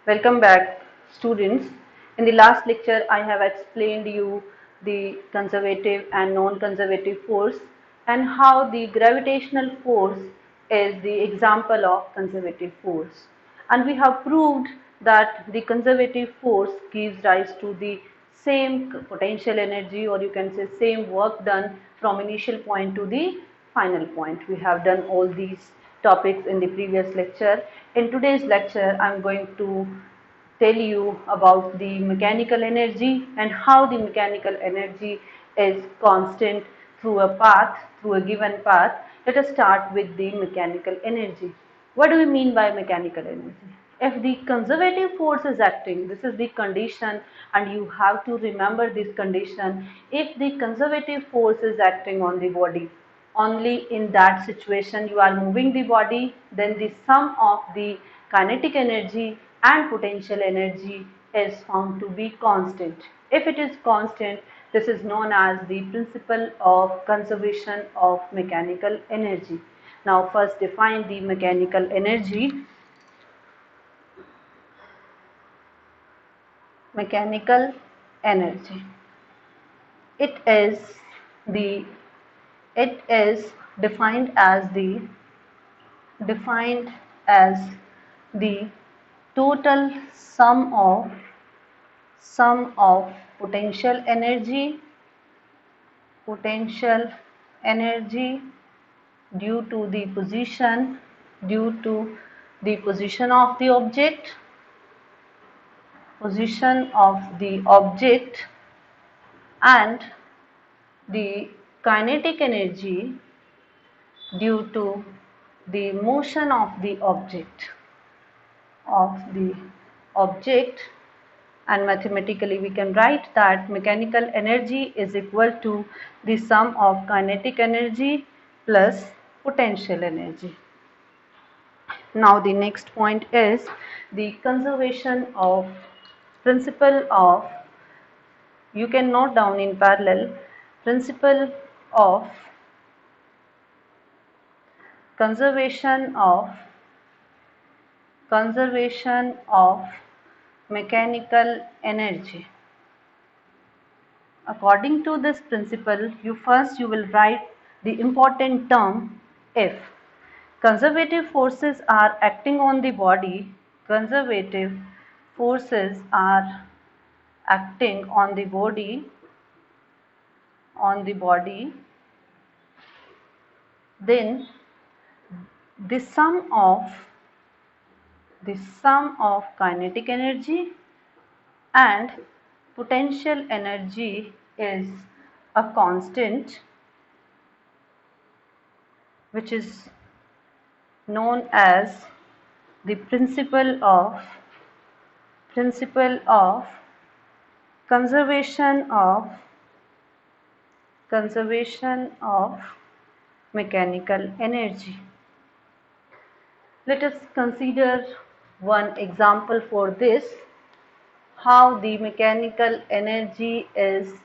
Welcome back, students. In the last lecture, I have explained you the conservative and non-conservative force and how the gravitational force is the example of conservative force. And we have proved that the conservative force gives rise to the same potential energy, or you can say same work done from initial point to the final point. We have done all these topics in the previous lecture. In today's lecture, I am going to tell you about the mechanical energy and how the mechanical energy is constant through a path, through a given path. Let us start with the mechanical energy. What do we mean by mechanical energy? If the conservative force is acting, this is the condition, and you have to remember this condition. If the conservative force is acting on the body, only in that situation you are moving the body, then the sum of the kinetic energy and potential energy is found to be constant. If it is constant, this is known as the principle of conservation of mechanical energy. Now first define the mechanical energy. Mechanical energy. It is the it is defined as defined as the total sum of potential energy due to the position of the object and the kinetic energy due to the motion of the object, and mathematically we can write that mechanical energy is equal to the sum of kinetic energy plus potential energy. Now the next point is the conservation of principle of, you can note down in parallel, principle of conservation of mechanical energy. According to this principle, you will write the important term if. Conservative forces are acting on the body. Conservative forces are acting on the body. Then the sum of kinetic energy and potential energy is a constant, which is known as the principle of conservation of mechanical energy. Let us consider one example for this, how the mechanical energy is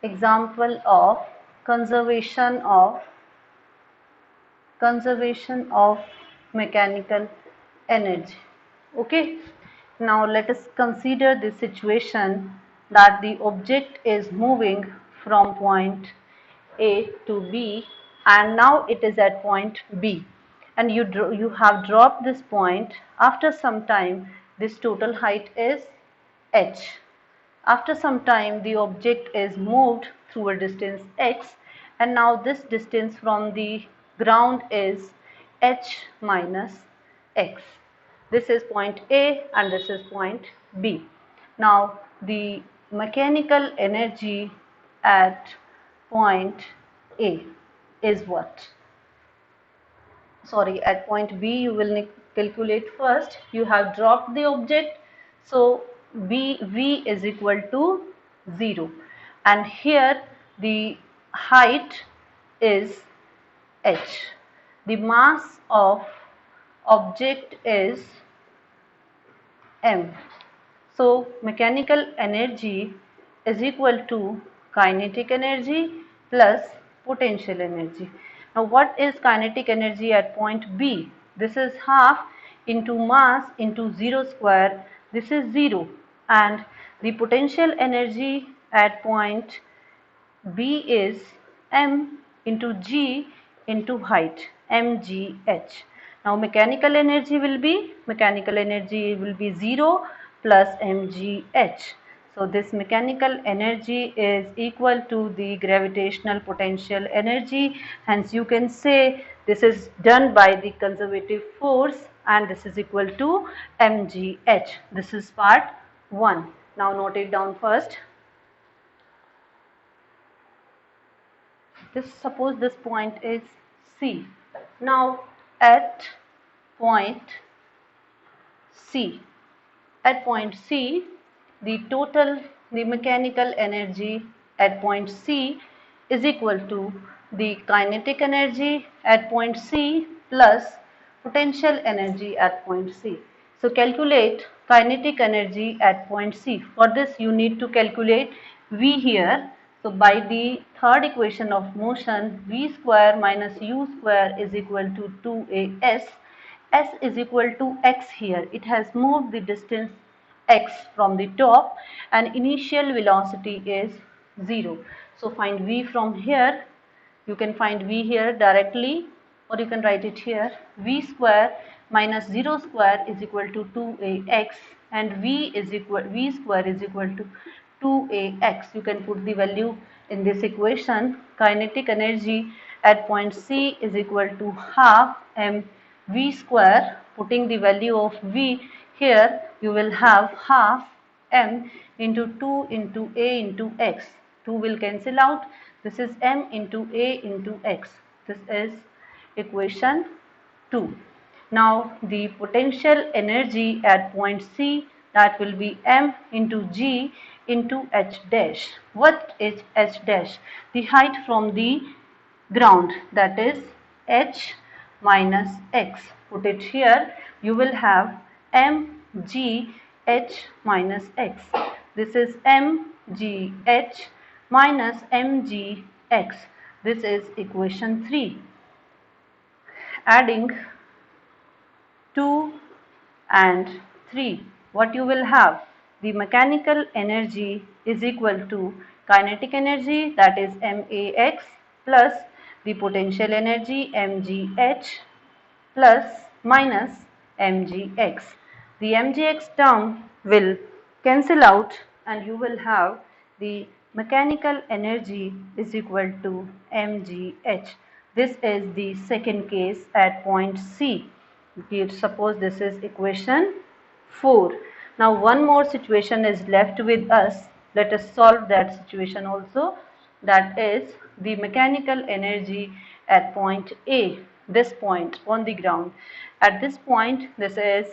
example of conservation of mechanical energy. Okay, now let us consider the situation that the object is moving from point A to B, and now it is at point B, and you have dropped this point. After some time, this total height is h. After some time, the object is moved through a distance x, and now this distance from the ground is h minus x. This is point A and this is point B. Now the mechanical energy at point A is what? Sorry, at point B you will calculate first. You have dropped the object, so V is equal to 0, and here the height is h. The mass of object is m. So mechanical energy is equal to kinetic energy plus potential energy. Now what is kinetic energy at point B? This is half into mass into 0 square. this is 0, and the potential energy at point B is m into g into height, mgh. Now mechanical energy will be 0 plus mgh. So this mechanical energy is equal to the gravitational potential energy. Hence you can say this is done by the conservative force, and this is equal to mgh. This is part 1. Now note it down first. Suppose this point is C. Now at point C, the mechanical energy at point C is equal to the kinetic energy at point C plus potential energy at point C. So calculate kinetic energy at point C. For this you need to calculate V here. So by the third equation of motion, V square minus U square is equal to 2AS. S is equal to x here. It has moved the distance x from the top, and initial velocity is 0. So find V from here. You can find V here directly, or you can write it here. V square minus 0 square is equal to 2ax, and V square is equal to 2ax. You can put the value in this equation. Kinetic energy at point C is equal to half mv square. Putting the value of V here, you will have half m into 2 into a into x. 2 will cancel out. This is m into a into x. This is equation 2. Now the potential energy at point C, that will be m into g into h dash. What is h dash? The height from the ground, that is h minus x. Put it here. You will have m g h minus x. This is m g h minus m g x. This is equation 3. Adding 2 and 3, what you will have? The mechanical energy is equal to kinetic energy, that is max, plus the potential energy mgh plus minus mgx. The mgx term will cancel out, and you will have the mechanical energy is equal to mgh. This is the second case at point C. Suppose this is equation 4. Now one more situation is left with us. Let us solve that situation also. That is the mechanical energy at point A, this point on the ground. At this point, this is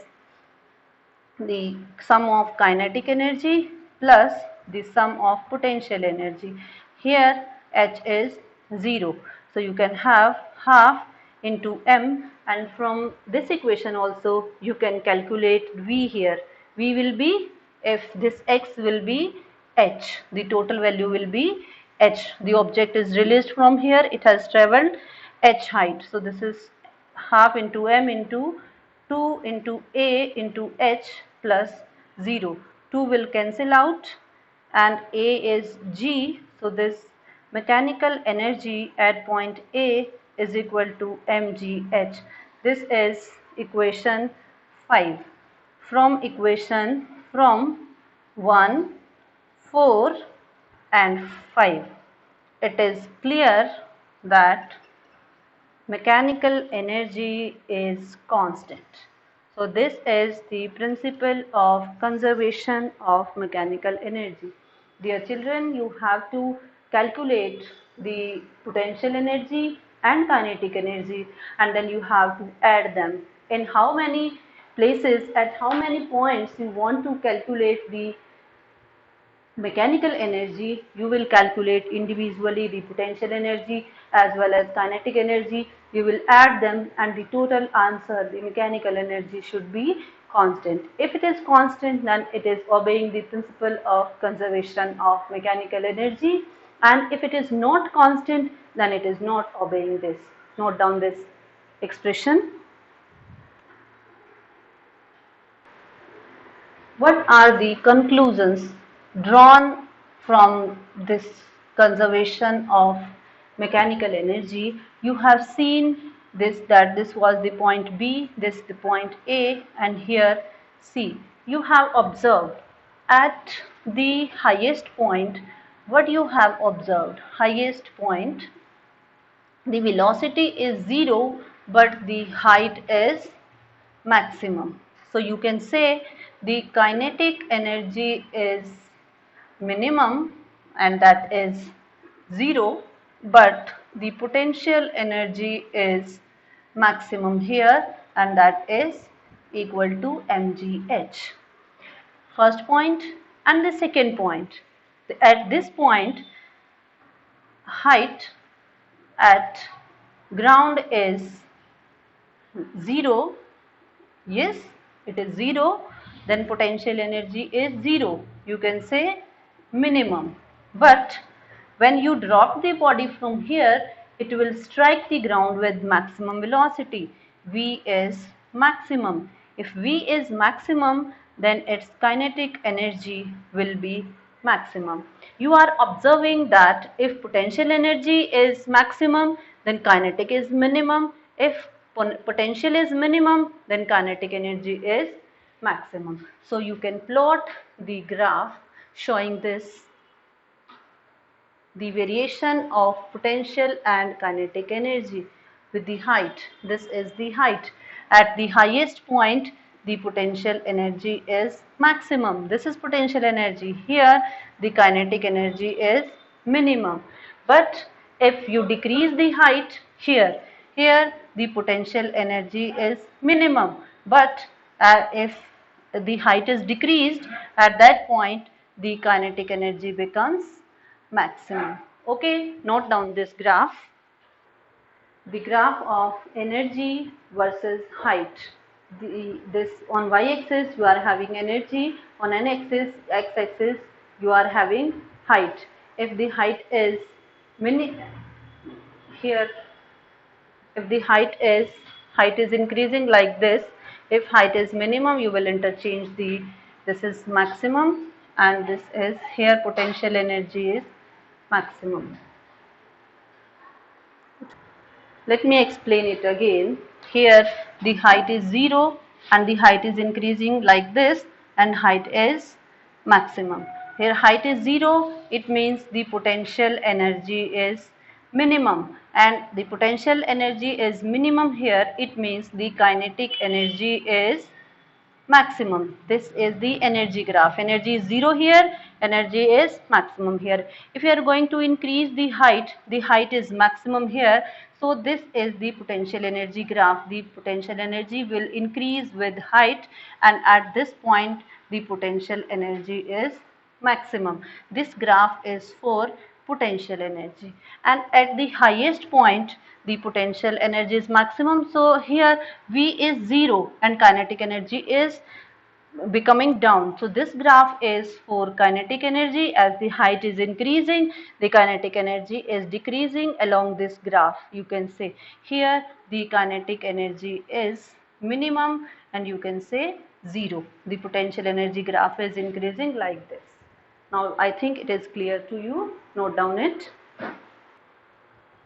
the sum of kinetic energy plus the sum of potential energy. Here H is 0. So you can have half into m, and from this equation also you can calculate V here. V will be, if this x will be h, the total value will be h. The object is released from here, it has travelled h height. So this is half into m into 2 into a into h plus 0. 2 will cancel out, and a is g. So this mechanical energy at point A is equal to mgh. This is equation 5. From 1, 4 and 5, it is clear that mechanical energy is constant. So this is the principle of conservation of mechanical energy. Dear children, you have to calculate the potential energy and kinetic energy, and then you have to add them. In how many places, at how many points you want to calculate the mechanical energy, you will calculate individually the potential energy as well as kinetic energy. You will add them, and the total answer, the mechanical energy, should be constant. If it is constant, then it is obeying the principle of conservation of mechanical energy, and if it is not constant, then it is not obeying this. Note down this expression. What are the conclusions drawn from this conservation of mechanical energy? You have seen this, that this was the point B, this the point A, and here C. You have observed at the highest point, what you have observed, highest point, the velocity is 0 but the height is maximum. So you can say the kinetic energy is minimum and that is 0, but the potential energy is maximum here and that is equal to mgh. First point and the second point. At this point, height at ground is 0. Yes, it is 0, then potential energy is 0. You can say minimum. But when you drop the body from here, it will strike the ground with maximum velocity. V is maximum. If V is maximum, then its kinetic energy will be maximum. You are observing that if potential energy is maximum, then kinetic is minimum. If potential is minimum, then kinetic energy is maximum. So you can plot the graph showing this, the variation of potential and kinetic energy with the height. This is the height. At the highest point, the potential energy is maximum. This is potential energy. Here, the kinetic energy is minimum. But if you decrease the height here, the potential energy is minimum. But if the height is decreased, at that point, the kinetic energy becomes maximum. Okay, note down this graph. The graph of energy versus height. This on y-axis you are having energy, on x-axis you are having height. If the height is here, if the height is increasing like this, if height is minimum, you will interchange the, this is maximum and this is, here potential energy is maximum. Let me explain it again. Here the height is 0 and the height is increasing like this and height is maximum. Here height is 0, it means the potential energy is minimum, and the potential energy is minimum here, it means the kinetic energy is maximum. This is the energy graph. Energy is 0 here, energy is maximum here. If you are going to increase the height is maximum here. So this is the potential energy graph. The potential energy will increase with height, and at this point the potential energy is maximum. This graph is for potential energy, and at the highest point the potential energy is maximum. So here V is 0 and kinetic energy is becoming down. So this graph is for kinetic energy. As the height is increasing, the kinetic energy is decreasing along this graph. You can say here the kinetic energy is minimum and you can say 0. The potential energy graph is increasing like this. Now I think it is clear to you. Note down it.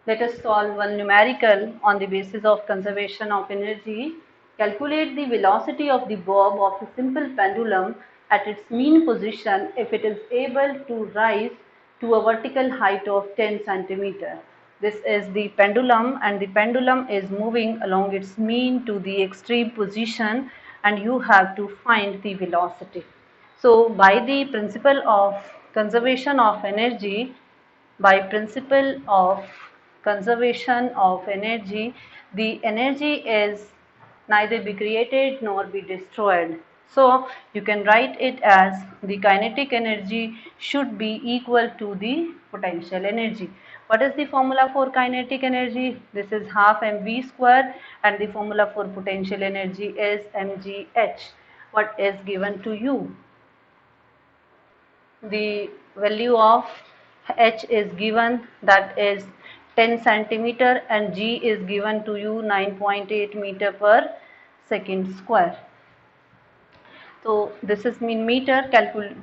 Let us solve one numerical on the basis of conservation of energy. Calculate the velocity of the bob of a simple pendulum at its mean position if it is able to rise to a vertical height of 10 centimeter. This is the pendulum and the pendulum is moving along its mean to the extreme position and you have to find the velocity. So by the principle of conservation of energy, by principle of conservation of energy, the energy is neither be created nor be destroyed. So you can write it as the kinetic energy should be equal to the potential energy. What is the formula for kinetic energy? This is half mv square, and the formula for potential energy is mgh. What is given to you? The value of h is given, that is 10 centimeter, and g is given to you 9.8 meter per second square. So this is mean meter.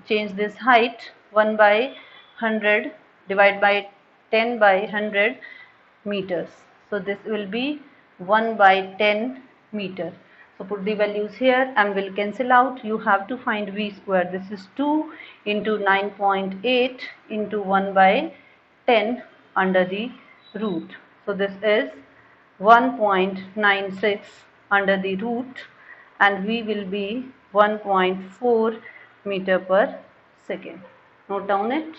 Change this height 1 by 100 divide by 10 by 100 meters. So this will be 1 by 10 meter. So put the values here and will cancel out. You have to find V square. This is 2 into 9.8 into 1 by 10 under the root. So this is 1.96 under the root, and V will be 1.4 meter per second. Note down it.